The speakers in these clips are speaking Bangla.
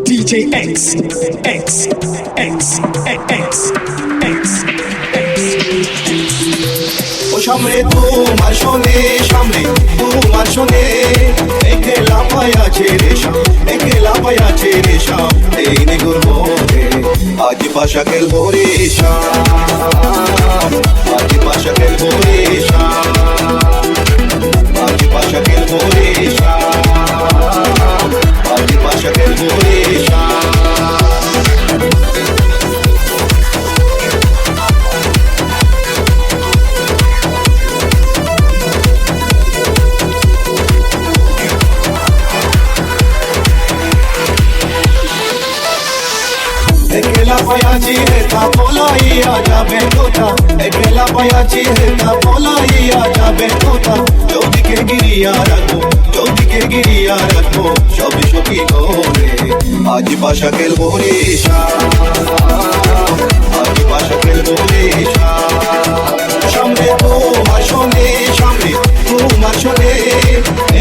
DJ X, X, X, X, X, ও সামনে তোমার শোনে, সামনে তোমার শোনে, একলা পায়াছে রেশা, একলা পায়াছে রেশা, এই নিগুর মোরে আজ পাশা খেলবো রেশা, আজ পাশা খেলবো রেশা, আজ পাশা খেলবো রেশা, আজ পাশা খেলবো রেশা। একলা পায়াছি রেখা পলাইয়া যাবে কোথা, একলা পায়াছি রেখা পলাইয়া যাবে কোথা, চৌদিকে গিরিয়া রাখো, চৌদিকে গিরিয়া রাখো, সবই সখী করে আজ পাশা খেলবো রেশা, আজ পাশা খেলবো রেশা। সামনে তোমার শোনে, সামনে তোমার শোনে,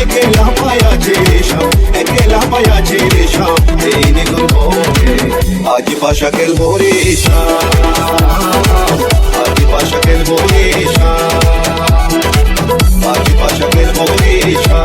একলা পায়াছি রেশা, একলা পায়াছি রেশা, এই নিগুর মোরে আজ পাশা খেলবো রেশা, আজ পাশা খেলবো রেশা, আজ পাশা খেলবো রেশা।